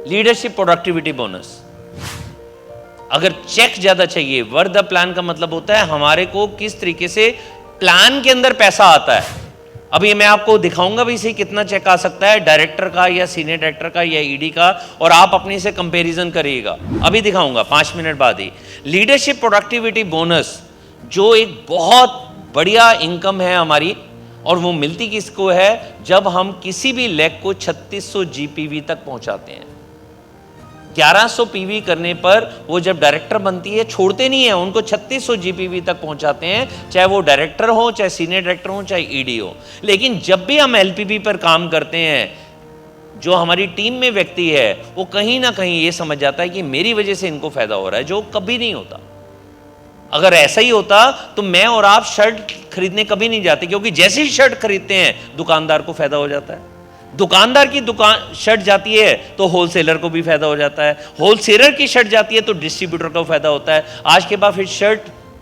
Leadership productivity bonus. अगर check ज्यादा चाहिए, वर्क द प्लान का मतलब होता है हमारे को किस तरीके से प्लान के अंदर पैसा आता है। अभी मैं आपको दिखाऊंगा भी सही कितना चेक आ सकता है डायरेक्टर का या सीनियर डायरेक्टर का या ईडी का, और आप अपने से कंपैरिजन करिएगा। अभी दिखाऊंगा 5 मिनट बाद ही। लीडरशिप प्रोडक्टिविटी बोनस जो एक बहुत बढ़िया इनकम है हमारी, और वो मिलती किसको है, जब हम किसी भी लेग को 3600 जीपीवी तक पहुंचाते हैं। 1100 पीवी करने पर वो जब डायरेक्टर बनती है छोड़ते नहीं है, उनको 3600 जीपीवी तक पहुंचाते हैं, चाहे वो डायरेक्टर हो, चाहे सीनियर डायरेक्टर हो, चाहे ईडी हो। लेकिन जब भी हम एलपीबी पर काम करते हैं, जो हमारी टीम में व्यक्ति है वो कहीं ना कहीं ये समझ जाता है कि मेरी वजह से इनको फायदा हो रहा है, जो कभी नहीं होता। अगर ऐसा ही होता तो मैं और आप शर्ट खरीदने कभी नहीं जाते, क्योंकि जैसे ही शर्ट खरीदते हैं दुकानदार को फायदा हो जाता है। दुकानदार की दुकान शर्ट जाती है तो होलसेलर को भी फायदा हो जाता है, होलसेलर की शर्ट जाती है तो डिस्ट्रीब्यूटर को फायदा होता है। आज के बाद फिर शर्ट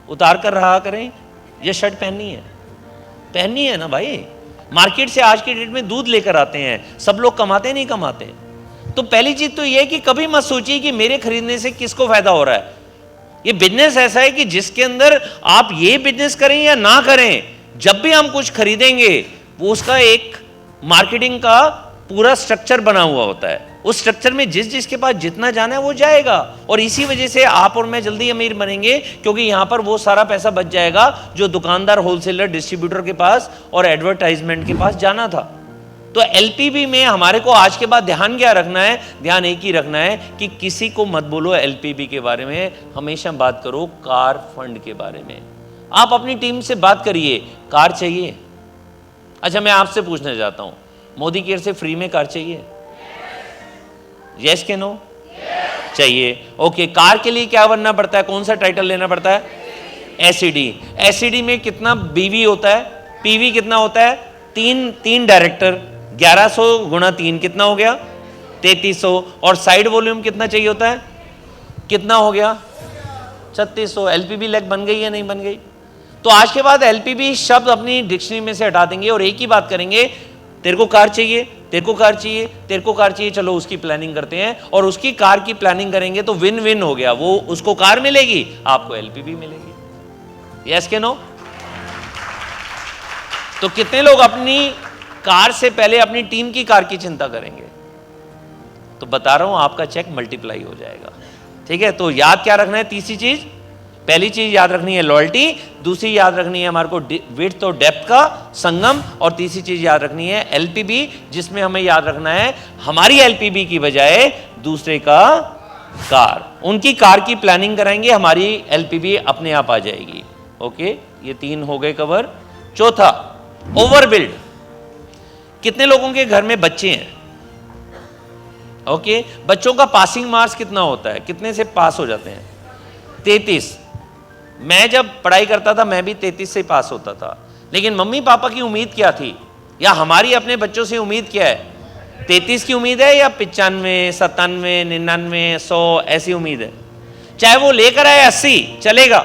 उतार कर रहा करें, ये शर्ट पहननी है ना भाई। मार्केट से आज के डेट में दूध लेकर आते हैं, सब लोग कमाते नहीं कमाते। तो पहली चीज तो ये कि कभी मत सोचिए कि मेरे खरीदने से किसको फायदा हो रहा है। ये बिजनेस ऐसा है कि जिसके अंदर आप ये बिजनेस करें या ना करें, जब भी हम कुछ खरीदेंगे वो उसका एक मार्केटिंग का पूरा स्ट्रक्चर बना हुआ होता है। उस स्ट्रक्चर में जिसके पास जितना जाना है वो जाएगा, और इसी वजह से आप और मैं जल्दी अमीर बनेंगे, क्योंकि यहां पर वो सारा पैसा बच जाएगा जो दुकानदार, होलसेलर, डिस्ट्रीब्यूटर के पास और एडवर्टाइजमेंट के पास जाना था। तो एलपीबी में हमारे को आज के बाद ध्यान क्या रखना है, ध्यान एक ही रखना है कि किसी को मत बोलो एलपीबी के बारे में, हमेशा बात करो कार फंड के बारे में। आप अपनी टीम से बात करिए, कार चाहिए। अच्छा, मैं आपसे पूछना चाहता हूं, मोदी केयर से फ्री में कार चाहिए? यस के नो? चाहिए। ओके, कार के लिए क्या बनना पड़ता है, कौन सा टाइटल लेना पड़ता है? एसईडी। एसईडी में कितना बीवी होता है, पीवी कितना होता है? तीन डायरेक्टर, 1100 गुणा 3 कितना हो गया? 3300। और साइड वॉल्यूम कितना चाहिए होता है? कितना हो गया? 3600। एलपीबी लेग बन गई या नहीं बन गई? तो आज के बाद एलपीबी शब्द अपनी डिक्शनरी में से हटा देंगे और एक ही बात करेंगे, तेरे को कार चाहिए, तेरे को कार चाहिए, तेरे को कार चाहिए, चलो उसकी प्लानिंग करते हैं। और उसकी कार की प्लानिंग करेंगे तो विन विन हो गया, वो उसको कार मिलेगी, आपको एलपीबी मिलेगी। यस के नो? तो कितने लोग अपनी कार से पहले अपनी टीम की कार की चिंता करेंगे? तो बता रहा हूं आपका चेक मल्टीप्लाई हो जाएगा। ठीक है, तो याद क्या रखना है? तीसरी चीज, पहली चीज याद रखनी है लॉयल्टी, दूसरी याद रखनी है हमारे को विड्थ और डेप्थ का संगम, और तीसरी चीज याद रखनी है एलपीबी, जिसमें हमें याद रखना है हमारी एलपीबी की बजाय दूसरे का कार। उनकी कार की प्लानिंग कराएंगे, हमारी एलपीबी अपने आप आ जाएगी। ओके, ये 3 हो गए कवर। चौथा, ओवरबिल्ड। कितने लोगों के घर में बच्चे हैं? ओके, बच्चों का पासिंग मार्क्स कितना होता है, कितने से पास हो जाते हैं? 33। मैं जब पढ़ाई करता था मैं भी 33 से पास होता था, लेकिन मम्मी पापा की उम्मीद क्या थी, या हमारी अपने बच्चों से उम्मीद क्या है? 33 की उम्मीद है या 95, 97, 99, 100 ऐसी उम्मीद है? चाहे वो लेकर आए 80 चलेगा,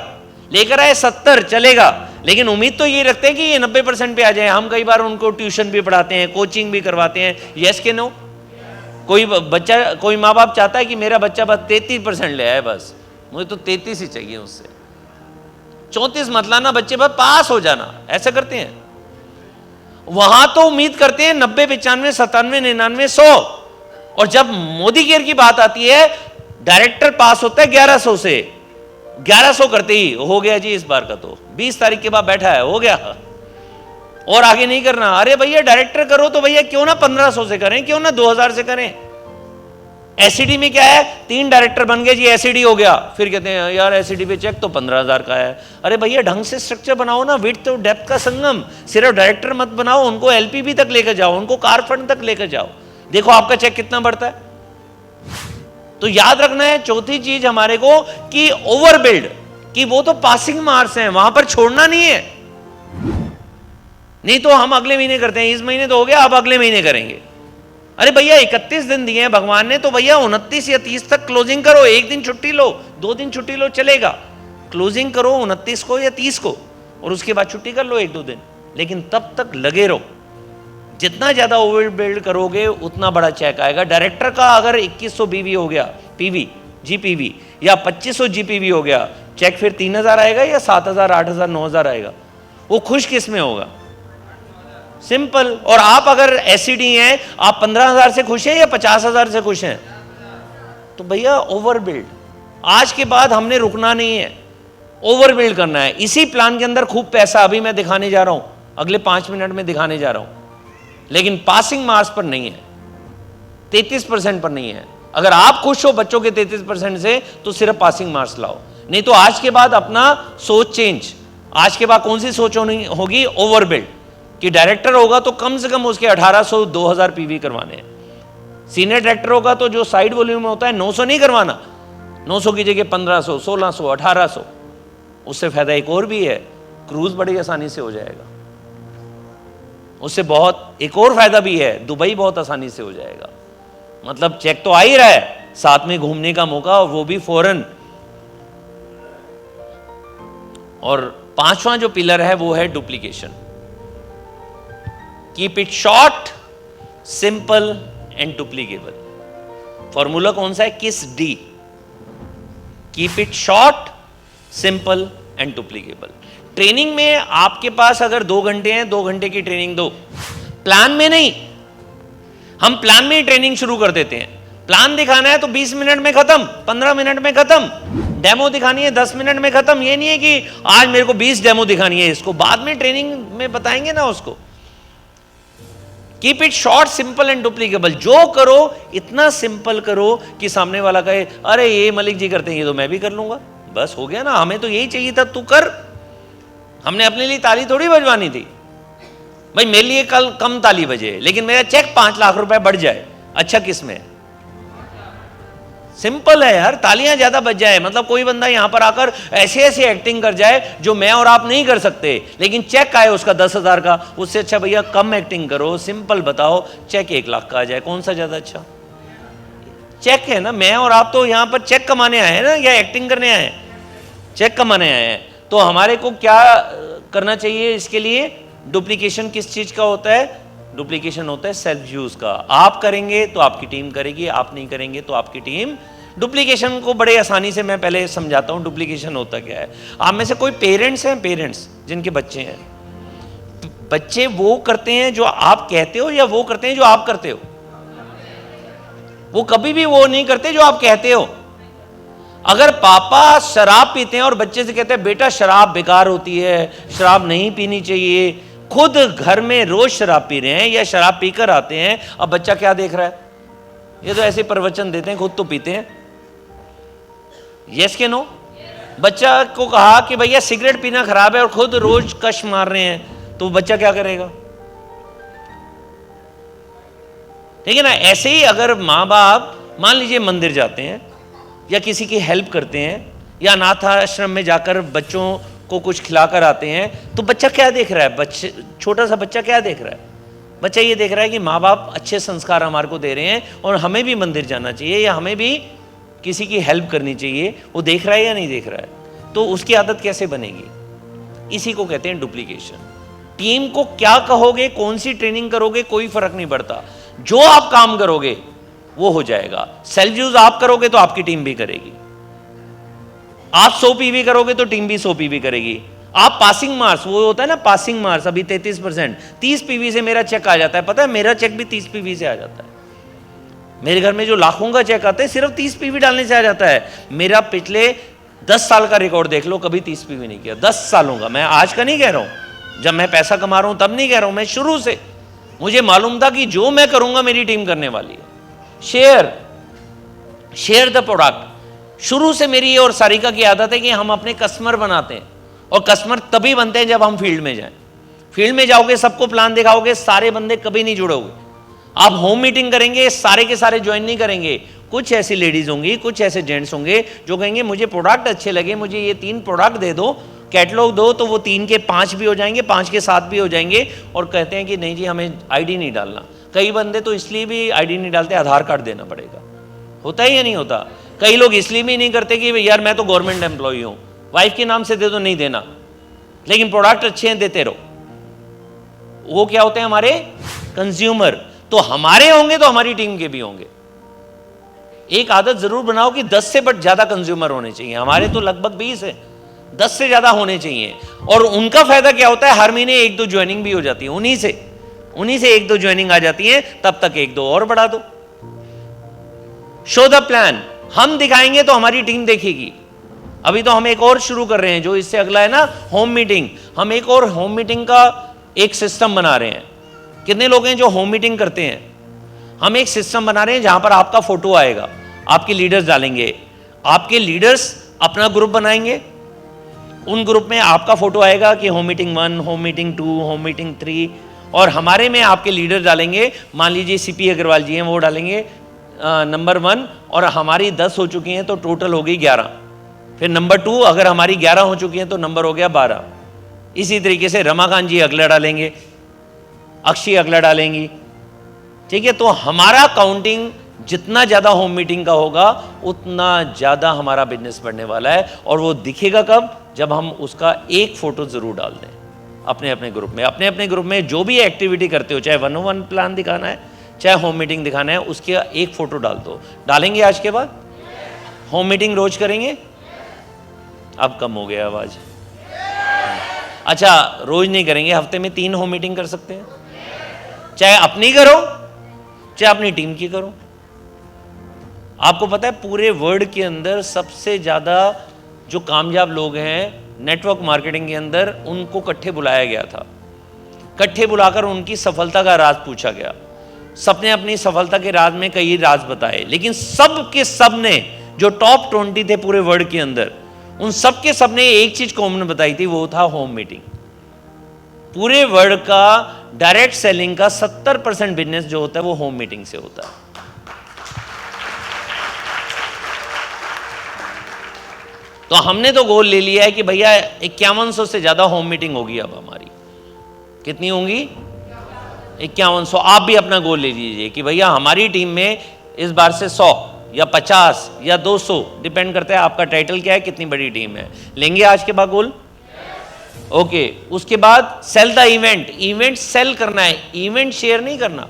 लेकर आए 70 चलेगा, लेकिन उम्मीद तो ये रखते हैं कि ये 90% पे आ जाए। हम कई बार उनको ट्यूशन भी पढ़ाते हैं, कोचिंग भी करवाते हैं। यस के नो? कोई बच्चा, कोई माँ बाप चाहता है कि मेरा बच्चा बस 33% ले आए, बस मुझे तो 33 ही चाहिए उससे, 34 मत लाना, बच्चे बस पास हो जाना, ऐसा करते हैं। वहां तो उम्मीद करते हैं 90, 95, 97, 99, 100। और जब मोदी केयर की बात आती है, डायरेक्टर पास होता है 1100 से, 1100 करते ही हो गया जी इस बार का, तो 20 तारीख के बाद बैठा है, हो गया, और आगे नहीं करना। अरे भैया डायरेक्टर करो तो भैया क्यों ना 1500 से करें, क्यों ना 2000 से करें। एसईडी में क्या है, 3 डायरेक्टर बन गए जी, एसईडी हो गया, फिर कहते हैं यार एसईडी पे चेक तो 15,000 का है। अरे भैया ढंग से स्ट्रक्चर बनाओ ना, विड्थ और डेप्थ का संगम। सिर्फ डायरेक्टर मत बनाओ, उनको एलपीबी तक लेकर जाओ, उनको कार फंड तक लेकर जाओ, देखो आपका चेक कितना बढ़ता है। तो याद रखना है चौथी चीज हमारे को कि ओवरबिल्ड, कि वो तो पासिंग मार्क्स हैं, वहां पर छोड़ना नहीं है। नहीं तो हम अगले महीने करते हैं, इस महीने तो हो गया, अब अगले महीने करेंगे। अरे भैया 31 दिन दिए हैं भगवान ने, तो भैया 29 या 30 तक क्लोजिंग करो, 1 दिन छुट्टी लो, 2 दिन छुट्टी लो, चलेगा। क्लोजिंग करो 29 को या 30 को, और उसके बाद छुट्टी कर लो 1-2 दिन, लेकिन तब तक लगे रहो। जितना ज़्यादा ओवर बिल्ड करोगे उतना बड़ा चेक आएगा। डायरेक्टर का अगर 2100 बीवी हो गया, पीवी जीपीवी, या 2500 जीपीवी हो गया, चेक फिर 3000 आएगा या 7000, 8000, 9000 आएगा? वो खुश किस में होगा? सिंपल। और आप अगर एससीडी हैं, आप 15,000 से खुश हैं या 50,000 से खुश हैं? तो भैया ओवर बिल्ड, आज के बाद हमने रुकना नहीं है, ओवर बिल्ड करना है। इसी प्लान के अंदर खूब पैसा अभी मैं दिखाने जा रहा हूं, अगले 5 मिनट में दिखाने जा रहा हूं, लेकिन पासिंग मार्क्स पर नहीं है, 33% पर नहीं है। अगर आप खुश हो बच्चों के 33% से तो सिर्फ पासिंग मार्क्स लाओ, नहीं तो आज के बाद अपना सोच चेंज। आज के बाद कौन सी सोच होगी? ओवर बिल्ड, कि डायरेक्टर होगा तो कम से कम उसके 1800 2000 पीवी करवाने हैं। सीनियर डायरेक्टर होगा तो जो साइड वॉल्यूम में होता है 900 नहीं करवाना, 900 की जगह 1500, 1600, 1800। उससे फायदा एक और भी है, क्रूज बड़ी आसानी से हो जाएगा। उससे बहुत एक और फायदा भी है, दुबई बहुत आसानी से हो जाएगा। मतलब चेक तो आ ही रहा है, साथ में घूमने का मौका, और वो भी फॉरेन। और पांचवा जो पिलर है वो है duplication. Keep it short, simple and duplicable. Formula कौन सा है? किस D. Keep it short, simple and duplicable. Training में आपके पास अगर 2 घंटे हैं, 2 घंटे की ट्रेनिंग दो, प्लान में नहीं। हम प्लान में ही ट्रेनिंग शुरू कर देते हैं। प्लान दिखाना है तो 20 मिनट में खत्म, 15 मिनट में खत्म। डेमो दिखानी है 10 मिनट में खत्म। ये नहीं है कि आज मेरे को 20 डेमो दिखानी है, इसको बाद में ट्रेनिंग में बताएंगे ना उसको। Keep it short, simple and duplicable. जो करो इतना सिंपल करो कि सामने वाला कहे अरे ये मलिक जी करते हैं, ये तो मैं भी कर लूंगा। बस हो गया ना, हमें तो यही चाहिए था, तू कर। हमने अपने लिए ताली थोड़ी बजवानी थी भाई, मेरे लिए कल कम ताली बजे लेकिन मेरा चेक 5 लाख रुपए बढ़ जाए। अच्छा किस में? सिंपल है यार, तालियां ज्यादा बज जाए। मतलब कोई बंदा यहां पर आकर ऐसे ऐसे एक्टिंग कर जाए जो मैं और आप नहीं कर सकते, लेकिन चेक आए उसका 10,000 का। उससे अच्छा भैया कम एक्टिंग करो, सिंपल बताओ, चेक 1 लाख का आ जाए। कौन सा ज्यादा अच्छा? चेक है ना। मैं और आप तो यहां पर चेक कमाने आए हैं ना, या एक्टिंग करने आए हैं? चेक कमाने आए हैं। तो हमारे को क्या करना चाहिए इसके लिए? डुप्लीकेशन किस चीज का होता है? डुप्लीकेशन होता है सेल्फ यूज का। आप करेंगे तो आपकी टीम करेगी, आप नहीं करेंगे तो आपकी टीम। डुप्लीकेशन को बड़े आसानी से मैं पहले समझाता हूं, डुप्लीकेशन होता क्या है। आप में से कोई पेरेंट्स हैं, पेरेंट्स जिनके बच्चे हैं, बच्चे वो करते हैं जो आप कहते हो या वो करते हैं जो आप करते हो? वो कभी भी वो नहीं करते जो आप कहते हो। अगर पापा शराब पीते हैं और बच्चे से कहते हैं बेटा शराब बेकार होती है, शराब नहीं पीनी चाहिए, खुद घर में रोज शराब पी रहे हैं या शराब पीकर आते हैं, अब बच्चा क्या देख रहा है? ये तो ऐसे प्रवचन देते हैं, खुद तो पीते हैं। यस के नो? बच्चा को कहा कि भैया सिगरेट पीना खराब है और खुद रोज कश मार रहे हैं, तो बच्चा क्या करेगा? ठीक है ना। ऐसे ही अगर माँ बाप मान लीजिए मंदिर जाते हैं या किसी की हेल्प करते हैं या अनाथ आश्रम में जाकर बच्चों को कुछ खिलाकर आते हैं, तो बच्चा क्या देख रहा है? बच्चे, छोटा सा बच्चा क्या देख रहा है? बच्चा ये देख रहा है कि माँ बाप अच्छे संस्कार हमारे को दे रहे हैं और हमें भी मंदिर जाना चाहिए या हमें भी किसी की हेल्प करनी चाहिए। वो देख रहा है या नहीं देख रहा है? तो उसकी आदत कैसे बनेगी? इसी को कहते हैं डुप्लीकेशन। टीम को क्या कहोगे, कौन सी ट्रेनिंग करोगे, कोई फर्क नहीं पड़ता। जो आप काम करोगे वो हो जाएगा। सेल्फ यूज आप करोगे तो आपकी टीम भी करेगी। आप 100 पीवी करोगे तो टीम भी 100 पीवी करेगी। आप पासिंग मार्क्स, वो होता है ना पासिंग मार्क्स, अभी 33%, 30 पीवी से मेरा चेक आ जाता है। पता है मेरा चेक भी 30 पीवी से आ जाता है। मेरे घर में जो लाखों का चेक आता है सिर्फ 30 पीवी डालने से आ जाता है। मेरा पिछले 10 साल का रिकॉर्ड देख लो, कभी 30 पीवी नहीं किया। 10 सालों का, मैं आज का नहीं कह रहा हूं, जब मैं पैसा कमा रहा हूं तब नहीं कह रहा हूं, मैं शुरू से। मुझे मालूम था कि जो मैं करूंगा मेरी टीम करने वाली है। Share the product. शुरू से मेरी और सारिका की आदत है कि हम अपने कस्टमर बनाते हैं, और कस्टमर तभी बनते हैं जब हम फील्ड में जाएं। फील्ड में जाओगे, सबको प्लान दिखाओगे, सारे बंदे कभी नहीं जुड़ोगे। आप होम मीटिंग करेंगे, सारे के सारे ज्वाइन नहीं करेंगे। कुछ ऐसी लेडीज होंगी, कुछ ऐसे जेंट्स होंगे जो कहेंगे मुझे प्रोडक्ट अच्छे लगे, मुझे ये 3 प्रोडक्ट दे दो, कैटलॉग दो, तो वो 3 के 5 भी हो जाएंगे, 5 के 7 भी हो जाएंगे, और कहते हैं कि नहीं जी हमें आईडी नहीं डालना। कई बंदे तो इसलिए भी आईडी नहीं डालते, आधार कार्ड देना पड़ेगा। होता है या नहीं होता? कई लोग इसलिए भी नहीं करते कि यार मैं तो गवर्नमेंट एम्प्लॉई हूं, वाइफ के नाम से दे दो, नहीं देना, लेकिन प्रोडक्ट अच्छे हैं देते रहो। वो क्या होते हैं हमारे कंज्यूमर, तो हमारे होंगे तो हमारी टीम के भी होंगे। एक आदत जरूर बनाओ कि 10 से बट ज्यादा कंज्यूमर होने चाहिए। हमारे तो लगभग 20 है, 10 से ज्यादा होने चाहिए। और उनका फायदा क्या होता है, हर महीने 1-2 ज्वाइनिंग भी हो जाती है, उन्हीं से 1-2 ज्वाइनिंग आ जाती है, तब तक 1-2 और बढ़ा दो। शो द प्लान, हम दिखाएंगे तो हमारी टीम देखेगी। अभी तो हम एक और शुरू कर रहे हैं, जो इससे अगला है ना, होम मीटिंग। हम एक और होम मीटिंग का एक सिस्टम बना रहे हैं। कितने लोग हैं जो होम मीटिंग करते हैं? हम एक सिस्टम बना रहे हैं जहां पर आपका फोटो आएगा, आपके लीडर्स डालेंगे, आपके लीडर्स अपना ग्रुप बनाएंगे, उन ग्रुप में आपका फोटो आएगा कि home meeting 1, home meeting 2, home meeting 3, और हमारे में आपके लीडर डालेंगे। मान लीजिए सीपी अग्रवाल जी हैं, वो डालेंगे नंबर 1, और हमारी 10 हो चुकी हैं तो टोटल हो गई 11। फिर नंबर 2, अगर हमारी 11 हो चुकी हैं तो नंबर हो गया 12। इसी तरीके से रमाकांत जी अगला डालेंगे, अक्षय अगला डालेंगी, ठीक है। तो हमारा काउंटिंग जितना ज्यादा होम मीटिंग का होगा उतना ज्यादा हमारा बिजनेस बढ़ने वाला है। और वो दिखेगा कब? जब हम उसका एक फोटो जरूर डाल दें अपने अपने ग्रुप में। अपने अपने ग्रुप में जो भी एक्टिविटी करते हो, चाहे 1-on-1 प्लान दिखाना है, चाहे होम मीटिंग दिखाना है, उसके एक फोटो डाल दो। डालेंगे आज के बाद? होम मीटिंग रोज करेंगे? अब कम हो गया आवाज। अच्छा, रोज नहीं करेंगे, हफ्ते में 3 होम मीटिंग कर सकते हैं, चाहे अपनी करो चाहे अपनी टीम की करो। आपको पता है पूरे वर्ल्ड के अंदर सबसे ज्यादा जो कामयाब लोग हैं नेटवर्क मार्केटिंग के अंदर, उनको इकट्ठे बुलाया गया था। इकट्ठे बुलाकर उनकी सफलता का राज पूछा गया। सबने अपनी सफलता के राज में कई राज बताए, लेकिन सब के सब ने, जो टॉप 20 थे पूरे वर्ल्ड के अंदर, उन सब के सब ने एक चीज कॉमन बताई थी, वो था होम मीटिंग। पूरे वर्ल्ड का डायरेक्ट सेलिंग का 70% बिजनेस जो होता है वो होम मीटिंग से होता है। तो हमने तो गोल ले लिया है कि भैया 5100 से ज्यादा होम मीटिंग होगी अब हमारी। कितनी होंगी? 5100। आप भी अपना गोल ले लीजिए कि भैया हमारी टीम में इस बार से 100 या 50 या 200, डिपेंड करता है आपका टाइटल क्या है, कितनी बड़ी टीम है। लेंगे आज के बाद गोल? ओके। उसके बाद sell the event. Event sell करना है, इवेंट शेयर नहीं करना।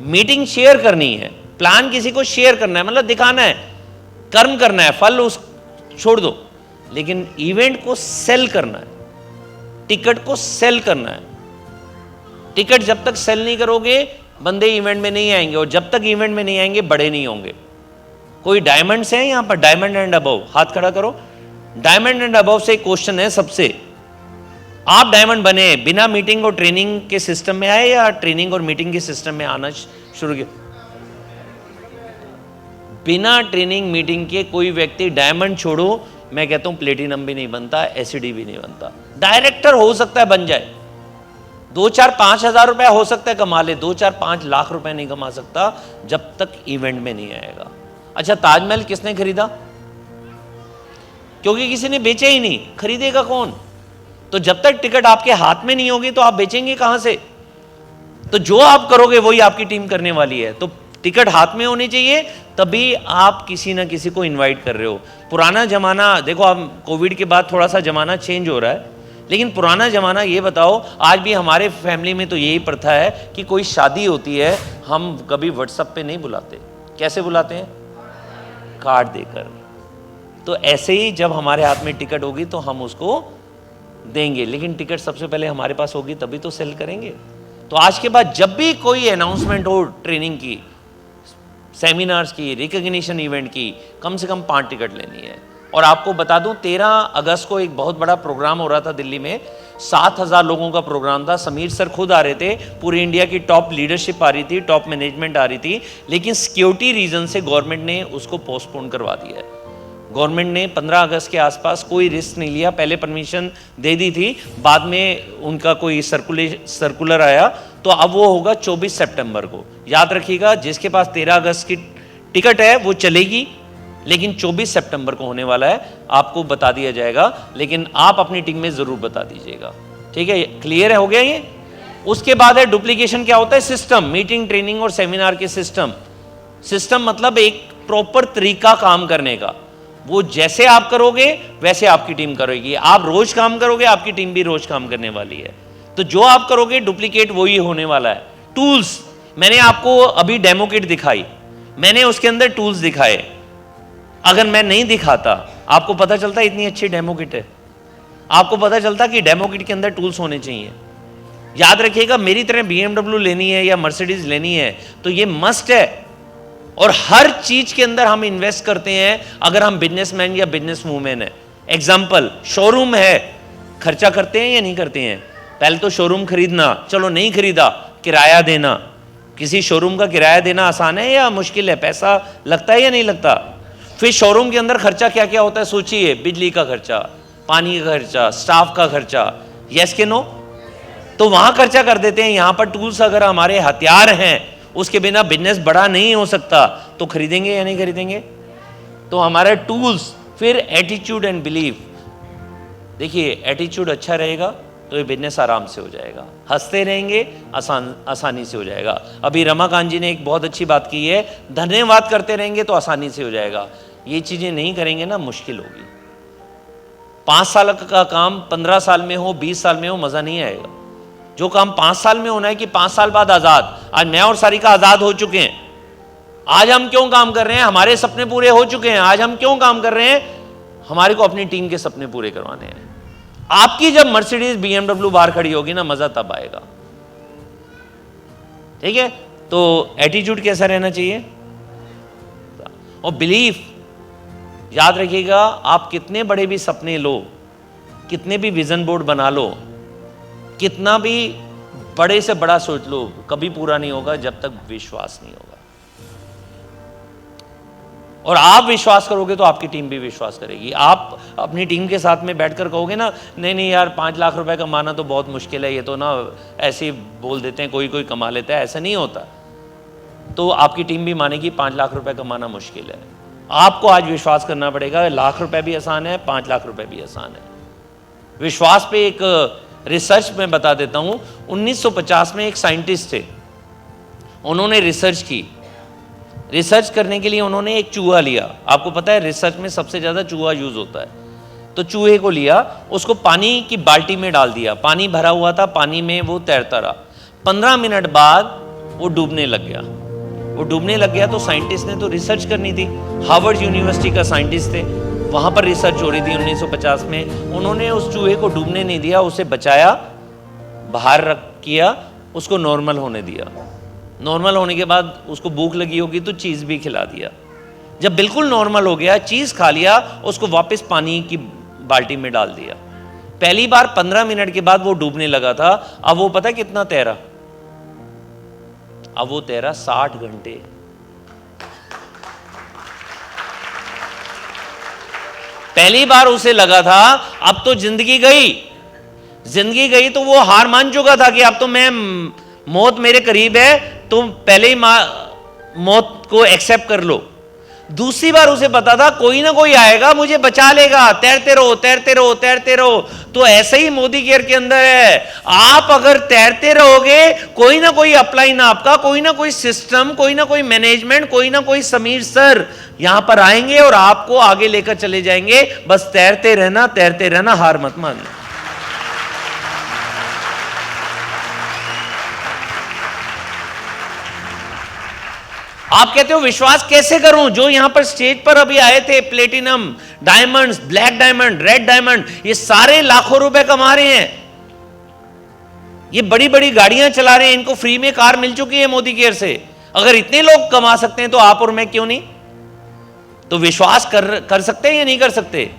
मीटिंग शेयर करनी है, प्लान किसी को शेयर करना है, मतलब दिखाना है, कर्म करना है, फल उस छोड़ दो, लेकिन इवेंट को सेल करना है, टिकट को सेल करना है। टिकट जब तक सेल नहीं करोगे बंदे इवेंट में नहीं आएंगे, और जब तक इवेंट में नहीं आएंगे बड़े नहीं होंगे। कोई डायमंड्स हैं यहां पर? डायमंड एंड अबव हाथ खड़ा करो। डायमंड एंड अबव से क्वेश्चन है सबसे, आप डायमंड बने बिना मीटिंग और ट्रेनिंग के सिस्टम में आए या ट्रेनिंग और मीटिंग के सिस्टम में आना शुरू किया? बिना ट्रेनिंग मीटिंग के कोई व्यक्ति डायमंड छोड़ो, मैं कहता हूं प्लेटिनम भी नहीं बनता, एसिडी भी नहीं बनता। डायरेक्टर हो सकता है बन जाए, 2-4-5 हजार रुपया हो सकता है कमा ले, 2-4-5 लाख रुपए नहीं कमा सकता जब तक इवेंट में नहीं आएगा। अच्छा, ताजमहल किसने खरीदा? क्योंकि किसी ने बेचा ही नहीं, खरीदेगा कौन? तो जब तक टिकट आपके हाथ में नहीं होगी तो आप बेचेंगे कहां से? तो जो आप करोगे वही आपकी टीम करने वाली है। तो टिकट हाथ में होनी चाहिए, तभी आप किसी ना किसी को इनवाइट कर रहे हो। पुराना जमाना देखो, अब कोविड के बाद थोड़ा सा जमाना चेंज हो रहा है, लेकिन पुराना जमाना ये बताओ, आज भी हमारे फैमिली में तो यही प्रथा है कि कोई शादी होती है हम कभी व्हाट्सएप पे नहीं बुलाते। कैसे बुलाते हैं? कार्ड देकर। तो ऐसे ही जब हमारे हाथ में टिकट होगी तो हम उसको देंगे, लेकिन टिकट सबसे पहले हमारे पास होगी तभी तो सेल करेंगे। तो आज के बाद जब भी कोई अनाउंसमेंट हो ट्रेनिंग की, सेमिनार्स की, रिकॉग्निशन इवेंट की, कम से कम 5 टिकट लेनी है। और आपको बता दूं 13 अगस्त को एक बहुत बड़ा प्रोग्राम हो रहा था दिल्ली में, 7000 लोगों का प्रोग्राम था। समीर सर खुद आ रहे थे, पूरी इंडिया की टॉप लीडरशिप आ रही थी, टॉप मैनेजमेंट आ रही थी, लेकिन सिक्योरिटी रीजन से गवर्नमेंट ने उसको पोस्टपोन करवा दिया है। गवर्नमेंट ने 15 अगस्त के आसपास कोई रिस्क नहीं लिया, पहले परमिशन दे दी थी, बाद में उनका कोई सर्कुलर आया, तो अब वो होगा 24 सितंबर को। याद रखिएगा, जिसके पास 13 अगस्त की टिकट है वो चलेगी, लेकिन 24 सितंबर को होने वाला है, आपको बता दिया जाएगा, लेकिन आप अपनी टीम में जरूर बता दीजिएगा। ठीक है, क्लियर है? हो गया ये? उसके बाद है डुप्लीकेशन। क्या होता है? सिस्टम, मीटिंग, ट्रेनिंग और सेमिनार के सिस्टम। सिस्टम मतलब एक प्रॉपर तरीका काम करने का। वो जैसे आप करोगे वैसे आपकी टीम करेगी। आप रोज काम करोगे, आपकी टीम भी रोज काम करने वाली है। तो जो आप करोगे डुप्लीकेट वही होने वाला है। टूल्स, मैंने आपको अभी डेमो किट दिखाई, मैंने उसके अंदर टूल्स दिखाए। अगर मैं नहीं दिखाता, आपको पता चलता इतनी अच्छी डेमो किट है, आपको पता चलता कि डेमो किट के अंदर टूल्स होने चाहिए। याद रखिएगा, मेरी तरह BMW लेनी है या मर्सिडीज लेनी है तो ये मस्ट है। और हर चीज के अंदर हम इन्वेस्ट करते हैं अगर हम बिजनेसमैन या बिजनेस वूमेन है। एग्जाम्पल, शोरूम है, खर्चा करते हैं या नहीं करते हैं? पहले तो शोरूम खरीदना, चलो नहीं खरीदा, किराया देना। किसी शोरूम का किराया देना आसान है या मुश्किल है? पैसा लगता है या नहीं लगता? फिर शोरूम के अंदर खर्चा क्या क्या होता है सोचिए, बिजली का खर्चा, पानी का खर्चा, स्टाफ का खर्चा, यस के नो? तो वहां खर्चा कर देते हैं। यहां पर टूल्स अगर हमारे हथियार हैं, उसके बिना बिजनेस बड़ा नहीं हो सकता, तो खरीदेंगे या नहीं खरीदेंगे? तो हमारे टूल्स। फिर एटीट्यूड एंड बिलीफ। देखिए, एटीट्यूड अच्छा रहेगा तो ये बिजनेस आराम से हो जाएगा, हंसते रहेंगे आसानी से हो जाएगा। अभी रमाकांत जी ने एक बहुत अच्छी बात की है, धन्यवाद करते रहेंगे तो आसानी से हो जाएगा। ये चीजें नहीं करेंगे ना, मुश्किल होगी। 5 साल का काम 15 साल में हो, 20 साल में हो, मजा नहीं आएगा। जो काम 5 साल में होना है कि 5 साल बाद आजाद। आज मैं और सारिका आजाद हो चुके हैं। आज हम क्यों काम कर रहे हैं? हमारे सपने पूरे हो चुके हैं। आज हम क्यों काम कर रहे हैं? हमारे को अपनी टीम के सपने पूरे करवाने हैं। आपकी जब मर्सिडीज BMW बाहर खड़ी होगी ना, मजा तब आएगा। ठीक है? तो एटीट्यूड कैसा रहना चाहिए? और बिलीफ, याद रखिएगा, आप कितने बड़े भी सपने लो, कितने भी विजन बोर्ड बना लो, कितना भी बड़े से बड़ा सोच लो, कभी पूरा नहीं होगा जब तक विश्वास नहीं होगा। और आप विश्वास करोगे तो आपकी टीम भी विश्वास करेगी। आप अपनी टीम के साथ में बैठकर कहोगे ना, नहीं नहीं यार 5 लाख रुपए कमाना तो बहुत मुश्किल है, ये तो ना ऐसे ही बोल देते हैं, कोई कोई कमा लेता है, ऐसा नहीं होता। तो आपकी टीम भी मानेगी 5 लाख रुपए कमाना मुश्किल है। आपको आज विश्वास करना पड़ेगा। लाख रुपए भी आसान है, 5 लाख रुपए भी आसान है। विश्वास पे एक रिसर्च में बता देता हूं। 1950 में एक साइंटिस्ट थे, उन्होंने रिसर्च की। रिसर्च करने के लिए उन्होंने एक चूहा लिया। आपको पता है रिसर्च में सबसे ज्यादा चूहा यूज होता है। तो चूहे को लिया, उसको पानी की बाल्टी में डाल दिया, पानी भरा हुआ था, पानी में वो तैरता रहा। 15 मिनट बाद वो डूबने लग गया। वो डूबने लग गया तो साइंटिस्ट ने तो रिसर्च करनी थी। हार्वर्ड यूनिवर्सिटी का साइंटिस्ट थे, वहां पर रिसर्च हो रही थी 1950 में। उन्होंने उस चूहे को डूबने नहीं दिया, उसे बचाया, बाहर रख किया, उसको नॉर्मल होने दिया। नॉर्मल होने के बाद उसको भूख लगी होगी तो चीज़ भी खिला दिया। जब बिल्कुल नॉर्मल हो गया, चीज़ खा लिया, उसको वापस पानी की बाल्टी में डाल दिया। पहली बार 15 मिनट के बाद वो डूबने लगा था। अब वो पता है कितना तैरा? अब वो तैरा 60 घंटे। पहली बार उसे लगा था अब तो जिंदगी गई, जिंदगी गई, तो वो हार मान चुका था कि अब तो मैं, मौत मेरे करीब है, तुम पहले ही मौत को एक्सेप्ट कर लो। दूसरी बार उसे पता था कोई ना कोई आएगा मुझे बचा लेगा, तैरते रहो तैरते रहो तैरते रहो। तो ऐसे ही मोदी केयर के अंदर है, आप अगर तैरते रहोगे, कोई ना कोई अपलाइन आपका, कोई ना कोई सिस्टम, कोई ना कोई मैनेजमेंट, कोई ना कोई समीर सर यहां पर आएंगे और आपको आगे लेकर चले जाएंगे। बस तैरते रहना, हार मत मानना। आप कहते हो विश्वास कैसे करूं? जो यहां पर स्टेज पर अभी आए थे, platinum, diamonds, black diamond, red diamond, ये सारे लाखों रुपए कमा रहे हैं। ये बड़ी बड़ी गाड़ियां चला रहे हैं, इनको फ्री में कार मिल चुकी है मोदी केयर से। अगर इतने लोग कमा सकते हैं तो आप और मैं क्यों नहीं? तो विश्वास कर सकते हैं या नहीं कर सकते?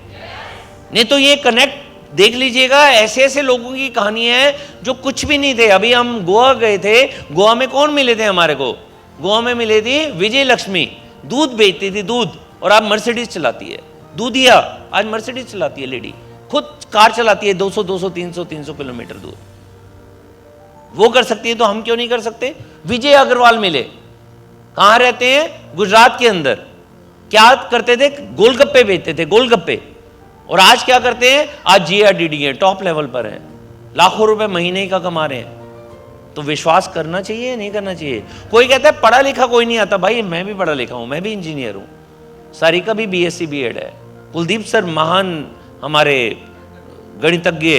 नहीं तो ये कनेक्ट देख लीजिएगा, ऐसे ऐसे लोगों की कहानी है जो कुछ भी नहीं थे। अभी हम गोवा गए थे, गोवा में कौन मिले थे हमारे को? गोवा में मिले थी विजय लक्ष्मी, दूध बेचती थी, दूध, और अब मर्सिडीज चलाती है। दूधिया आज मर्सिडीज चलाती है, लेडी खुद कार चलाती है, 200 300 किलोमीटर दूर। वो कर सकती है तो हम क्यों नहीं कर सकते? विजय अग्रवाल मिले, कहां रहते हैं? गुजरात के अंदर। क्या करते थे? गोलगप्पे बेचते थे, गोलगप्पे। और आज क्या करते हैं? आज GRDD है, टॉप लेवल पर है, लाखों रुपए महीने का कमा रहे हैं। तो विश्वास करना चाहिए या नहीं करना चाहिए? कोई कहता है पढ़ा लिखा कोई नहीं आता। भाई मैं भी पढ़ा लिखा हूं, मैं भी इंजीनियर हूं, सारिका भी BSc B.Ed है, कुलदीप सर महान हमारे गणितज्ञ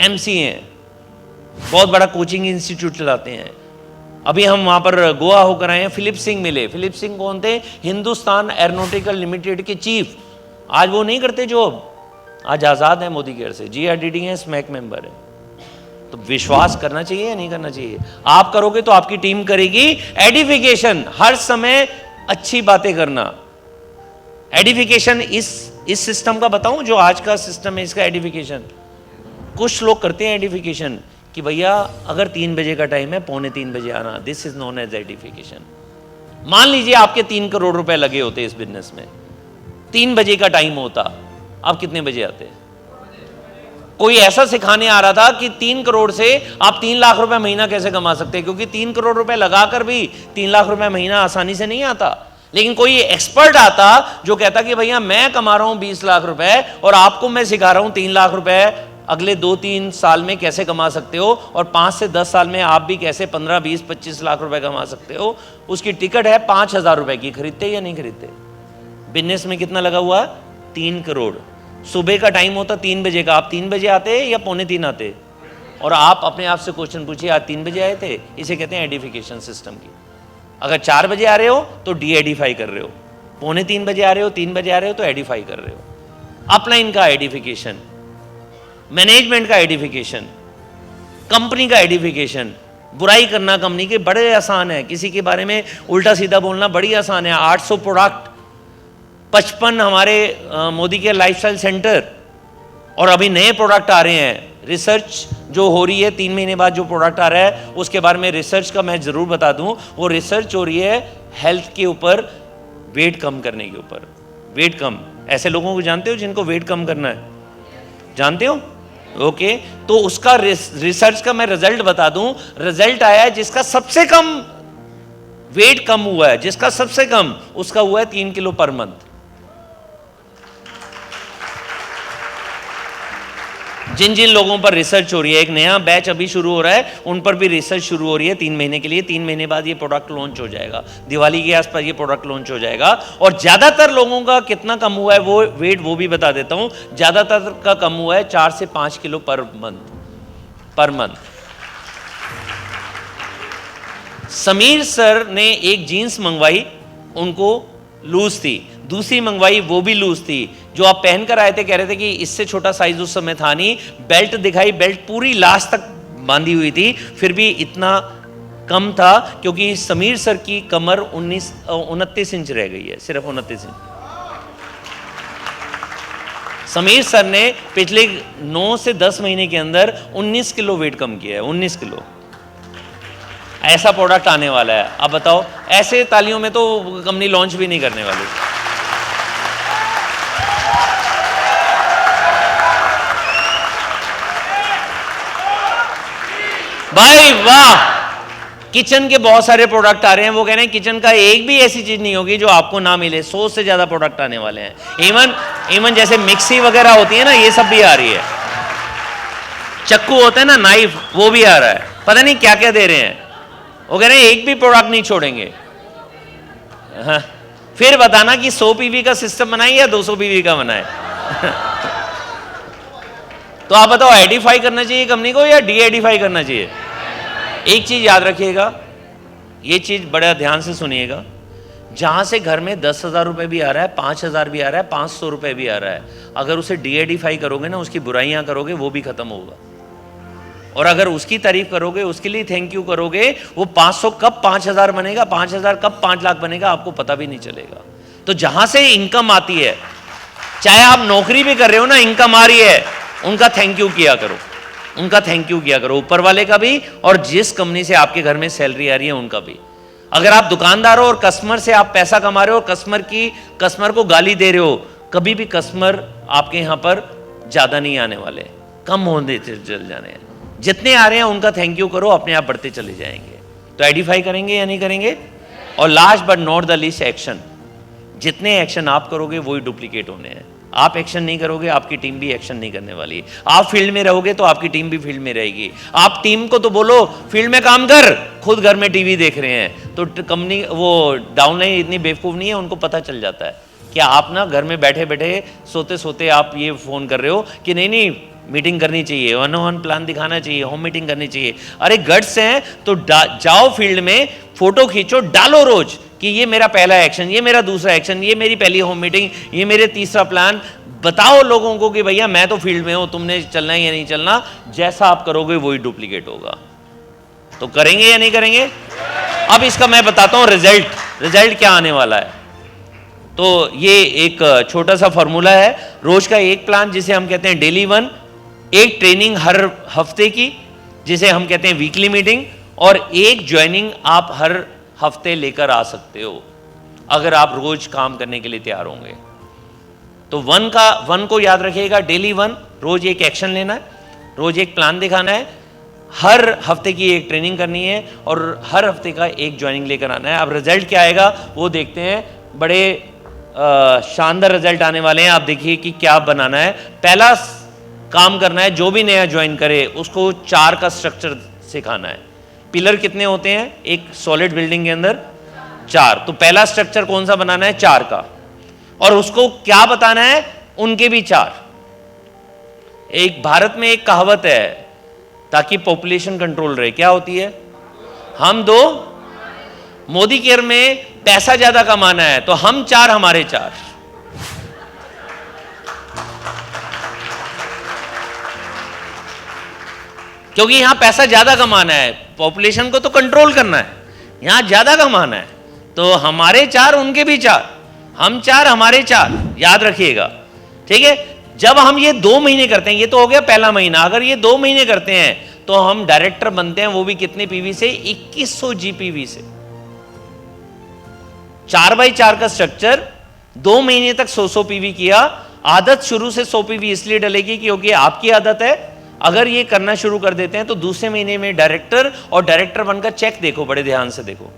MC हैं, बहुत बड़ा कोचिंग इंस्टीट्यूट चलाते हैं। अभी हम वहां पर गोवा होकर आए हैं, फिलिप सिंह मिले। फिलिप सिंह कौन थे? हिंदुस्तान एरोनॉटिकल लिमिटेड के चीफ। आज वो नहीं करते जॉब, आज आज़ाद है मोदी केयर से, GRDD है, स्मैक मेंबर है। तो विश्वास करना चाहिए या नहीं करना चाहिए? आप करोगे तो आपकी टीम करेगी। एडिफिकेशन, हर समय अच्छी बातें करना। एडिफिकेशन इस सिस्टम का बताऊं जो आज का सिस्टम है, इसका एडिफिकेशन कुछ लोग करते हैं एडिफिकेशन कि भैया अगर 3 बजे का टाइम है, 2:45 बजे आना, this is known as edification. मान लीजिए आपके 3 करोड़ रुपए लगे होते इस बिजनेस में, 3 बजे का टाइम होता, आप कितने बजे आते? कोई ऐसा सिखाने आ रहा था कि 3 करोड़ से आप 3 लाख रुपए महीना कैसे कमा सकते हैं, क्योंकि 3 करोड़ रुपए लगाकर भी 3 लाख रुपए महीना आसानी से नहीं आता। लेकिन कोई एक्सपर्ट आता जो कहता कि भैया मैं कमा रहा हूं 20 लाख रुपए और आपको मैं सिखा रहा हूं 3 लाख रुपए अगले 2-3 साल में कैसे कमा सकते हो, और 5 से 10 साल में आप भी कैसे 15, 20, 25 लाख रुपए कमा सकते हो। उसकी टिकट है 5,000 रुपए की, खरीदते या नहीं खरीदते? बिजनेस में कितना लगा हुआ? 3 करोड़। सुबह का टाइम होता 3 बजे का, आप 3 बजे आते या 2:45 आते? और आप अपने आप से क्वेश्चन पूछिए, आज 3 बजे आए थे? इसे कहते हैं एडिफिकेशन सिस्टम की। अगर 4 बजे आ रहे हो तो डी एडिफाई कर रहे हो, 2:45 बजे आ रहे हो, 3 बजे आ रहे हो तो एडिफाई कर रहे हो। अपलाइन का एडिफिकेशन, मैनेजमेंट का एडिफिकेशन, कंपनी का एडिफिकेशन। बुराई करना कंपनी के बड़े आसान है, किसी के बारे में उल्टा सीधा बोलना बड़ी आसान है। 800 प्रोडक्ट, 55 हमारे मोदी के लाइफस्टाइल सेंटर, और अभी नए प्रोडक्ट आ रहे हैं। रिसर्च जो हो रही है 3 महीने बाद जो प्रोडक्ट आ रहा है उसके बारे में रिसर्च का मैं जरूर बता दूं। वो रिसर्च हो रही है हेल्थ के ऊपर, वेट कम करने के ऊपर। वेट कम, ऐसे लोगों को जानते हो जिनको वेट कम करना है? जानते हो? ओके, तो उसका रिसर्च का मैं रिजल्ट बता दूं। रिजल्ट आया है जिसका सबसे कम वेट कम हुआ है, जिसका सबसे कम, उसका हुआ है 3 किलो पर मंथ। जिन जिन लोगों पर रिसर्च हो रही है, एक नया बैच अभी शुरू हो रहा है, उन पर भी रिसर्च शुरू हो रही है 3 महीने के लिए। 3 महीने बाद ये प्रोडक्ट लॉन्च हो जाएगा, दिवाली के आसपास ये प्रोडक्ट लॉन्च हो जाएगा। और ज्यादातर लोगों का कितना कम हुआ है वो वेट वो भी बता देता हूं। ज्यादातर का कम हुआ है 4 से 5 kilo per month. Sameer sir ने एक जीन्स मंगवाई, उनको लूज थी, दूसरी मंगवाई वो भी लूज थी। जो आप पहन कर आए थे कह रहे थे कि इससे छोटा साइज उस समय था नहीं। बेल्ट दिखाई, बेल्ट पूरी लास्ट तक बांधी हुई थी, फिर भी इतना कम था क्योंकि समीर सर की कमर 29 इंच रह गई है, सिर्फ 29 इंच। समीर सर ने पिछले 9 से 10 महीने के अंदर 19 किलो वेट कम किया है, 19 किलो। ऐसा प्रोडक्ट आने वाला है। अब बताओ, ऐसे तालियों में तो कंपनी लॉन्च भी नहीं करने वाली। भाई वाह, किचन के बहुत सारे प्रोडक्ट आ रहे हैं। वो कह रहे हैं किचन का एक भी ऐसी चीज नहीं होगी जो आपको ना मिले। 100 से ज्यादा प्रोडक्ट आने वाले हैं। इवन जैसे मिक्सी वगैरह होती है ना, ये सब भी आ रही है। चक्कू होता है ना, नाइफ, वो भी आ रहा है। पता नहीं क्या क्या दे रहे हैं। वो कह रहे हैं एक भी प्रोडक्ट नहीं छोड़ेंगे। हाँ, फिर बताना कि 100 पीवी का सिस्टम बनाए या 200 पीवी का बनाए। तो आप बताओ, एडिफाई करना चाहिए कंपनी को या डी एडिफाई करना चाहिए? एक चीज याद रखिएगा, ये चीज बड़ा ध्यान से सुनिएगा। जहां से घर में 10,000 रुपए भी आ रहा है, 5,000 भी आ रहा है, 500 रुपए भी आ रहा है, अगर उसे डी एडिफाई करोगे ना, उसकी बुराइयां करोगे, वो भी खत्म होगा। और अगर उसकी तारीफ करोगे, उसके लिए थैंक यू करोगे, वो 500 कब 5,000 बनेगा, 5,000 कब 5 लाख बनेगा, आपको पता भी नहीं चलेगा। तो जहां से इनकम आती है, चाहे आप नौकरी भी कर रहे हो ना, इनकम आ रही है, उनका थैंक यू किया करो, उनका थैंक यू किया करो, ऊपर वाले का भी और जिस कंपनी से आपके घर में सैलरी आ रही है उनका भी। अगर आप दुकानदार हो और कस्टमर से आप पैसा कमा रहे हो, कस्टमर को गाली दे रहे हो, कभी भी कस्टमर आपके यहां पर ज्यादा नहीं आने वाले, कम होने चल जाने हैं। जितने आ रहे हैं उनका थैंक यू करो, अपने आप बढ़ते चले जाएंगे। तो एडिफाई करेंगे या नहीं करेंगे? और last but not the least, action. जितने एक्शन आप करोगे वही डुप्लीकेट होने हैं। आप एक्शन नहीं करोगे, आपकी टीम भी एक्शन नहीं करने वाली। आप फील्ड में रहोगे तो आपकी टीम भी फील्ड में रहेगी। आप टीम को तो बोलो फील्ड में काम कर, खुद घर में टीवी देख रहे हैं, तो कंपनी वो डाउनलाइन इतनी बेवकूफ नहीं है, उनको पता चल जाता है कि आप ना घर में बैठे बैठे सोते सोते आप ये फोन कर रहे हो कि नहीं मीटिंग करनी चाहिए, 1-on-1 प्लान दिखाना चाहिए, होम मीटिंग करनी चाहिए। अरे गट्स हैं तो जाओ फील्ड में, फोटो खींचो, डालो रोज कि ये मेरा पहला एक्शन, ये मेरा दूसरा एक्शन, ये मेरी पहली होम मीटिंग, ये मेरे तीसरा प्लान। बताओ लोगों को कि भैया मैं तो फील्ड में हूं, तुमने चलना है या नहीं चलना, जैसा आप करोगे वही डुप्लीकेट होगा। तो करेंगे या नहीं करेंगे? अब इसका मैं बताता हूं रिजल्ट क्या आने वाला है। तो ये एक छोटा सा फॉर्मूला है, रोज का एक प्लान जिसे हम कहते हैं डेली 1, एक ट्रेनिंग हर हफ्ते की जिसे हम कहते हैं वीकली मीटिंग, और एक ज्वाइनिंग आप हर हफ्ते लेकर आ सकते हो अगर आप रोज काम करने के लिए तैयार होंगे। तो 1 को याद रखिएगा, डेली 1, रोज एक एक्शन लेना है, रोज एक प्लान दिखाना है, हर हफ्ते की एक ट्रेनिंग करनी है और हर हफ्ते का एक ज्वाइनिंग लेकर आना है। अब रिजल्ट क्या आएगा वो देखते हैं, बड़े शानदार रिजल्ट आने वाले हैं। आप देखिए कि क्या बनाना है। पहला काम करना है, जो भी नया ज्वाइन करे उसको 4 का स्ट्रक्चर सिखाना है। पिलर कितने होते हैं एक सॉलिड बिल्डिंग के अंदर? 4। तो पहला स्ट्रक्चर कौन सा बनाना है? 4 का। और उसको क्या बताना है? उनके भी 4। एक भारत में एक कहावत है, ताकि पॉपुलेशन कंट्रोल रहे, क्या होती है? हम 2, मोदी केयर में पैसा ज्यादा कमाना है तो हम 4 हमारे 4। क्योंकि यहां पैसा ज्यादा कमाना है, पॉपुलेशन को तो कंट्रोल करना है, यहां ज्यादा कमाना है। तो हमारे 4 उनके भी 4, हम 4 हमारे 4, याद रखिएगा, ठीक है। जब हम ये 2 महीने करते हैं, ये तो हो गया पहला महीना, अगर ये 2 महीने करते हैं तो हम डायरेक्टर बनते हैं, वो भी कितने पीवी से? 2100 जीपीवी से। 4x4 का स्ट्रक्चर, 2 महीने तक 100 पीवी किया। आदत शुरू से 100 पीवी इसलिए डलेगी क्योंकि आपकी आदत है। अगर ये करना शुरू कर देते हैं तो दूसरे महीने में डायरेक्टर, और डायरेक्टर बनकर चेक देखो, बड़े ध्यान से देखो,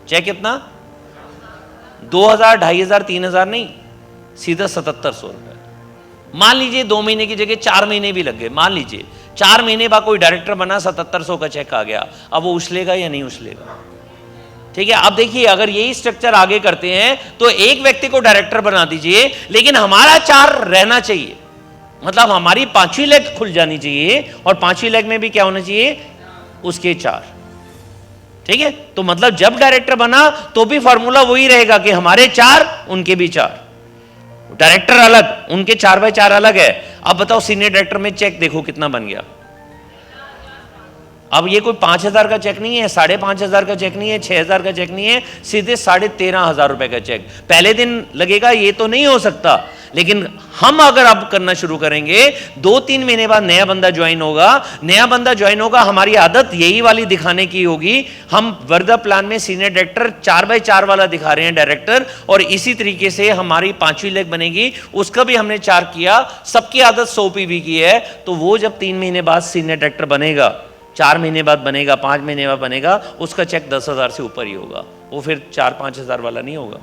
चेक कितना? 2000, 2500, 3000 नहीं, सीधा 7700 रुपए। मान लीजिए 2 महीने की जगह 4 महीने भी लग गए, मान लीजिए 4 महीने बाद कोई डायरेक्टर बना, 7700 का चेक आ गया। अब वो उछलेगा या नहीं उछलेगा? ठीक है। अब देखिए, अगर यही स्ट्रक्चर आगे करते हैं तो एक व्यक्ति को डायरेक्टर बना दीजिए, लेकिन हमारा 4 रहना चाहिए, मतलब हमारी 5वीं लेग खुल जानी चाहिए, और 5वीं लेग में भी क्या होना चाहिए? उसके 4। ठीक है। तो मतलब जब डायरेक्टर बना तो भी फॉर्मूला वही रहेगा कि हमारे 4 उनके भी 4। डायरेक्टर अलग, उनके 4x4 अलग है। अब बताओ सीनियर डायरेक्टर में चेक देखो कितना बन गया। अब ये कोई 5000 का चेक नहीं है, 5500 का चेक नहीं है, 6000 का चेक नहीं है, सीधे 13500 रुपए का चेक। पहले दिन लगेगा ये तो नहीं हो सकता, लेकिन हम अगर अब करना शुरू करेंगे, 2-3 महीने बाद नया बंदा ज्वाइन होगा, हमारी आदत यही वाली दिखाने की होगी। हम वर्धा प्लान में सीनियर डायरेक्टर 4x4 वाला दिखा रहे हैं डायरेक्टर, और इसी तरीके से हमारी 5वीं लेग बनेगी, उसका भी हमने 4 किया। सबकी आदत 100 पीवी की है, तो वो जब 3 महीने बाद सीनियर डायरेक्टर बनेगा, 4 महीने बाद बनेगा, 5 महीने बाद बनेगा, उसका चेक 10,000 से ऊपर ही होगा। वो फिर 4-5 वाला नहीं होगा,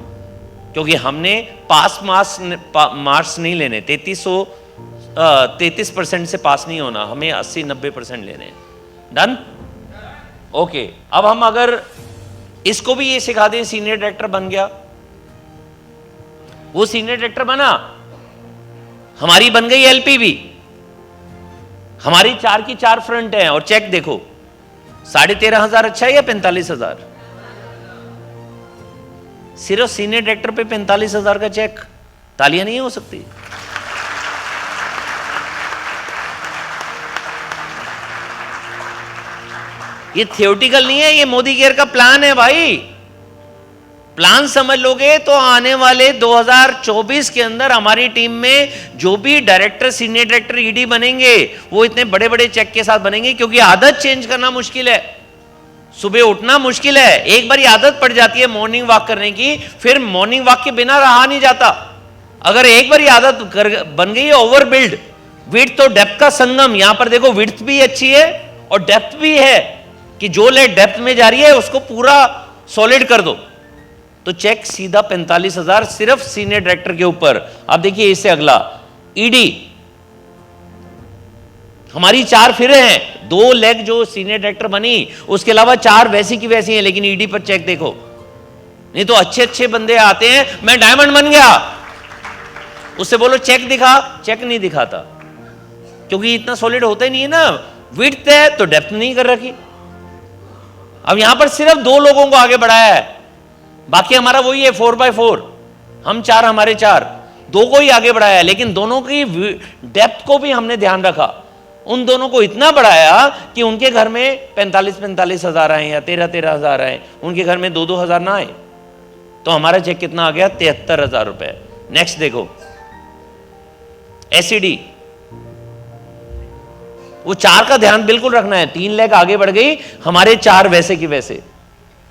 क्योंकि हमने पास मार्क्स नहीं लेने। 33% से पास नहीं होना, हमें 80-90% लेने हैं। डन? ओके। अब हम अगर इसको भी ये सिखा दें, सीनियर डायरेक्टर बन गया, वो सीनियर डायरेक्टर बना, हमारी बन गई एलपीवी, हमारी 4 की 4 फ्रंट है, और चेक देखो 13,500 अच्छा है या 45,000? सिर्फ सीनियर डायरेक्टर पे 45,000 का चेक, तालियां नहीं हो सकती? ये थियोरेटिकल नहीं है, ये मोदी केयर का प्लान है भाई। प्लान समझ लोगे तो आने वाले 2024 के अंदर हमारी टीम में जो भी डायरेक्टर, सीनियर डायरेक्टर, ईडी बनेंगे, वो इतने बड़े बड़े चेक के साथ बनेंगे, क्योंकि आदत चेंज करना मुश्किल है, सुबह उठना मुश्किल है। एक बार आदत पड़ जाती है मॉर्निंग वॉक करने की, फिर मॉर्निंग वॉक के बिना रहा नहीं जाता। अगर एक बार आदत बन गई है, ओवर बिल्ड, विड्थ तो डेप्थ का संगम, यहां पर देखो विड्थ भी अच्छी है और डेप्थ भी है, कि जो लेट डेप्थ में जा रही है उसको पूरा सॉलिड कर दो। तो चेक सीधा 45,000 सिर्फ सीनियर डायरेक्टर के ऊपर। अब देखिए इससे अगला ईडी, हमारी 4 फिर हैं, 2 लेग जो सीनियर डायरेक्टर बनी, उसके अलावा 4 वैसी की वैसी हैं, लेकिन ईडी पर चेक देखो। नहीं तो अच्छे अच्छे बंदे आते हैं, मैं डायमंड बन गया, उससे बोलो चेक दिखा, चेक नहीं दिखाता। क्योंकि इतना सॉलिड होता ही नहीं है ना, विड्थ है तो डेप्थ नहीं कर रखी। अब यहां पर सिर्फ 2 लोगों को आगे बढ़ाया है, बाकी हमारा वही है 4x4, हम 4 हमारे 4, 2 को ही आगे बढ़ाया है, लेकिन दोनों की डेप्थ को भी हमने ध्यान रखा। उन दोनों को इतना बढ़ाया कि उनके घर में 45-45 हजार आए या 13-13 हजार आए, उनके घर में 2-2 हजार ना आए, तो हमारा चेक कितना आ गया? 73,000 रुपए। नेक्स्ट देखो एससीडी, वो 4 का ध्यान बिल्कुल रखना है। 3 लाख आगे बढ़ गई, हमारे 4 वैसे की वैसे,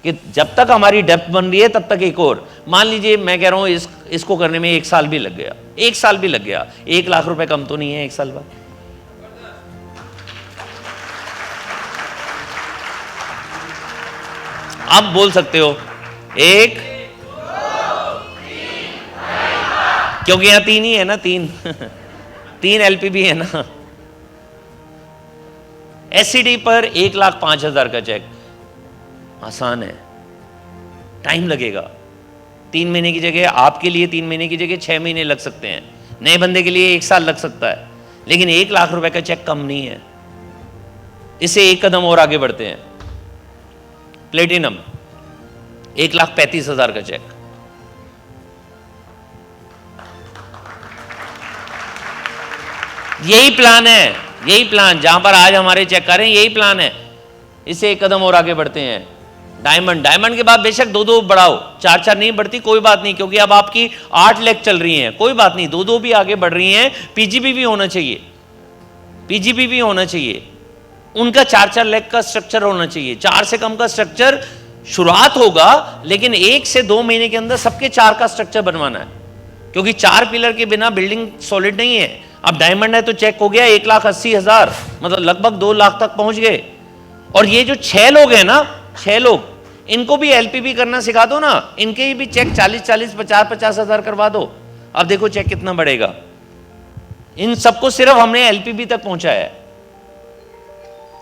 कि जब तक हमारी डेप्थ बन रही है तब तक एक और, मान लीजिए मैं कह रहा हूं इसको करने में 1 साल भी लग गया, 1 साल भी लग गया, 1 लाख रुपए कम तो नहीं है 1 साल बाद। आप बोल सकते हो 1, क्योंकि यहां 3 ही है ना, 3 एलपीबी है ना। एससीडी पर 1,05,000 का चेक आसान है, टाइम लगेगा। 3 महीने की जगह, आपके लिए 3 महीने की जगह 6 महीने लग सकते हैं, नए बंदे के लिए 1 साल लग सकता है, लेकिन 1 लाख रुपए का चेक कम नहीं है। इससे एक कदम और आगे बढ़ते हैं। प्लेटिनम 1,35,000 का चेक, यही प्लान है, यही प्लान जहां पर आज हमारे चेक कर रहे हैं, यही प्लान है। इससे एक कदम और आगे बढ़ते हैं। डायमंड, डायमंड के बाद बेशक 2-2 बढ़ाओ, 4-4 नहीं बढ़ती, कोई बात नहीं, क्योंकि अब आपकी 8 लाख चल रही हैं, कोई बात नहीं, 2-2 भी आगे बढ़ रही हैं। पीजीबी भी होना चाहिए, पीजीबी भी होना चाहिए, उनका 4-4 लाख का स्ट्रक्चर होना चाहिए। 4 से कम का स्ट्रक्चर शुरुआत होगा, लेकिन 1 से 2 महीने के अंदर सबके 4 का स्ट्रक्चर बनवाना है, क्योंकि 4 पिलर के बिना बिल्डिंग सॉलिड नहीं है। अब डायमंड है तो चेक हो गया 1,80,000, मतलब लगभग 2 लाख तक पहुंच गए। और ये जो 6 लोग हैं ना, 6 लोग, इनको भी एलपीबी करना सिखा दो ना, इनके भी चेक 40-40, 50-50 हजार करवा दो। अब देखो चेक कितना बढ़ेगा। इन सबको सिर्फ हमने एलपीबी तक पहुंचाया है,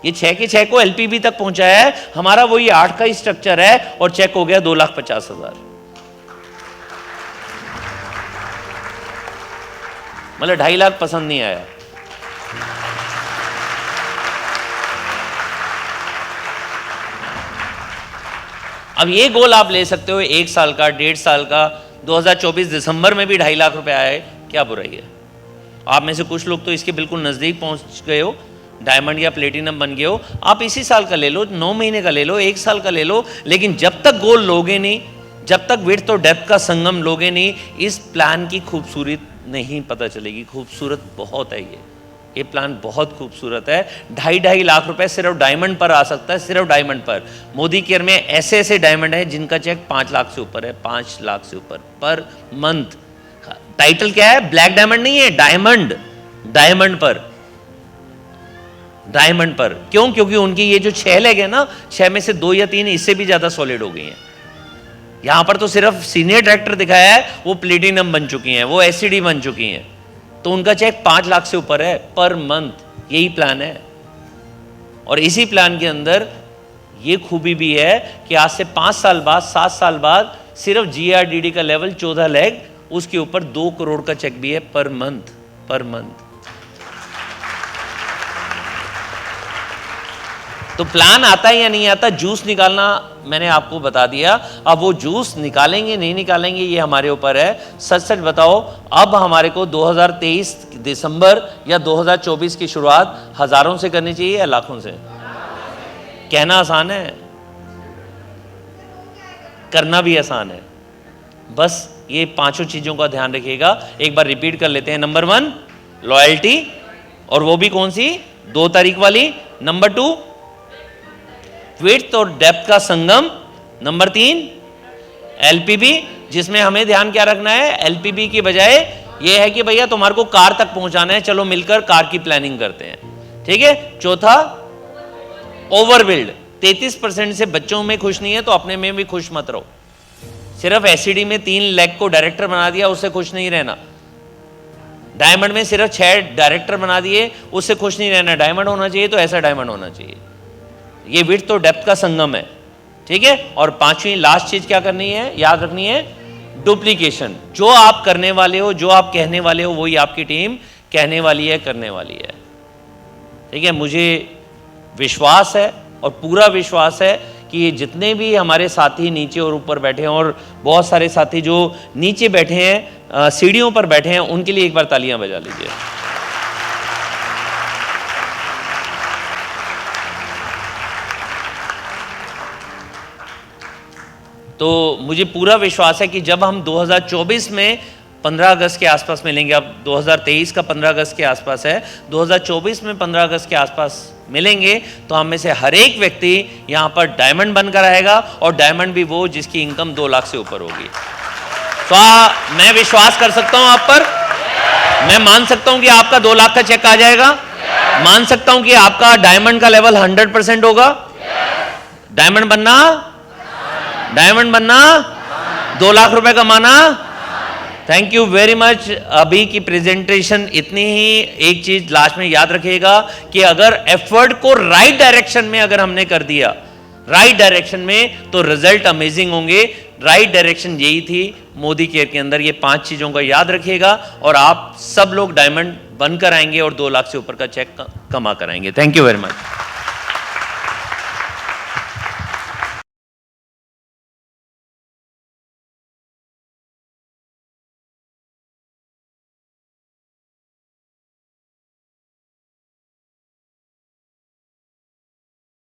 ये 6 के 6 को एलपीबी तक पहुंचाया है। हमारा वही 8 का ही स्ट्रक्चर है और चेक हो गया 2,50,000। मतलब 2.5 लाख पसंद नहीं आया। अब ये गोल आप ले सकते हो 1 साल का, 1.5 साल का। 2024 दिसंबर में भी 2.5 लाख रुपए आए, क्या बुराई है? आप में से कुछ लोग तो इसके बिल्कुल नजदीक पहुंच गए हो, डायमंड या प्लेटिनम बन गए हो। आप इसी साल का ले लो, 9 महीने का ले लो, 1 साल का ले लो, लेकिन जब तक गोल लोगे नहीं, जब तक विड्थ और डेप्थ का संगम लोगे नहीं, इस प्लान की खूबसूरती नहीं पता चलेगी। खूबसूरत बहुत है ये प्लान बहुत खूबसूरत है। 2.5 लाख रुपए सिर्फ डायमंड पर आ सकता है, सिर्फ डायमंड पर। मोदी केयर में ऐसे ऐसे डायमंड है जिनका चेक 5 लाख से ऊपर है, 5 लाख से ऊपर पर मंथ। टाइटल क्या है? ब्लैक डायमंड नहीं है, डायमंड, डायमंड पर, डायमंड पर। क्यों? क्योंकि उनकी ये जो 6 लेग है ना, 6 में से 2 या 3 इससे भी ज्यादा सॉलिड हो गई हैं। यहां पर तो सिर्फ सीनियर डायरेक्टर दिखाया है, वो प्लेटिनम बन चुकी हैं, वो एससीडी बन चुकी हैं, तो उनका चेक 5 लाख से ऊपर है पर मंथ। यही प्लान है। और इसी प्लान के अंदर ये खूबी भी है कि आज से 5 साल बाद, 7 साल बाद सिर्फ जीआरडीडी का लेवल 14 लाख, उसके ऊपर 2 करोड़ का चेक भी है पर मंथ, पर मंथ। तो प्लान आता है या नहीं आता, जूस निकालना मैंने आपको बता दिया। अब वो जूस निकालेंगे नहीं निकालेंगे ये हमारे ऊपर है। सच सच बताओ, अब हमारे को 2023 दिसंबर या 2024 की शुरुआत हजारों से करनी चाहिए या लाखों से? कहना आसान है, करना भी आसान है। बस ये 5 चीजों का ध्यान रखिएगा। एक बार रिपीट कर लेते हैं। नंबर 1 लॉयल्टी, और वो भी कौन सी? 2 तारीख वाली। नंबर 2 विड्थ और डेप्थ का संगम। नंबर 3 एलपीबी, जिसमें हमें ध्यान क्या रखना है? एलपीबी की बजाय ये है कि भैया तुम्हारे को कार तक पहुंचाना है, चलो मिलकर कार की प्लानिंग करते हैं, ठीक है। चौथा ओवरबिल्ड, 33% से बच्चों में खुश नहीं है तो अपने में भी खुश मत रहो। सिर्फ एससीडी में 3 लाख को डायरेक्टर बना दिया, उससे खुश नहीं रहना। डायमंड में सिर्फ 6 डायरेक्टर बना दिए, उससे खुश नहीं रहना। डायमंड होना चाहिए तो ऐसा डायमंड होना चाहिए। ये विड्थ तो डेप्थ का संगम है, ठीक है। और 5वीं लास्ट चीज क्या करनी है, याद रखनी है? डुप्लीकेशन। जो आप करने वाले हो, जो आप कहने वाले हो, वही आपकी टीम कहने वाली है, करने वाली है। ठीक है, मुझे विश्वास है और पूरा विश्वास है कि ये जितने भी हमारे साथी नीचे और ऊपर बैठे हैं और बहुत सारे साथी जो नीचे बैठे हैं, सीढ़ियों पर बैठे हैं, उनके लिए एक बार तालियां बजा लीजिए। तो मुझे पूरा विश्वास है कि जब हम 2024 में 15 अगस्त के आसपास मिलेंगे, अब 2023 का 15 अगस्त के आसपास है, 2024 में 15 अगस्त के आसपास मिलेंगे, तो हम में से हर एक व्यक्ति यहाँ पर डायमंड बनकर आएगा, और डायमंड भी वो जिसकी इनकम 2 लाख से ऊपर होगी। तो मैं विश्वास कर सकता हूँ आप पर, मैं मान सकता हूँ कि आपका 2 लाख का चेक आ जाएगा, मान सकता हूँ कि आपका डायमंड का लेवल 100% होगा। डायमंड बनना, डायमंड बनना, 2 लाख रुपए कमाना। Thank you very much. अभी की प्रेजेंटेशन इतनी ही। एक चीज लास्ट में याद रखिएगा कि अगर एफर्ट को राइट डायरेक्शन में अगर हमने कर दिया, राइट डायरेक्शन में, तो रिजल्ट अमेजिंग होंगे। राइट डायरेक्शन यही थी मोदी केयर के अंदर। ये 5 चीजों का याद रखिएगा और आप सब लोग डायमंड बनकर आएंगे और 2 लाख से ऊपर का चेक कमा कर आएंगे। Thank you very much.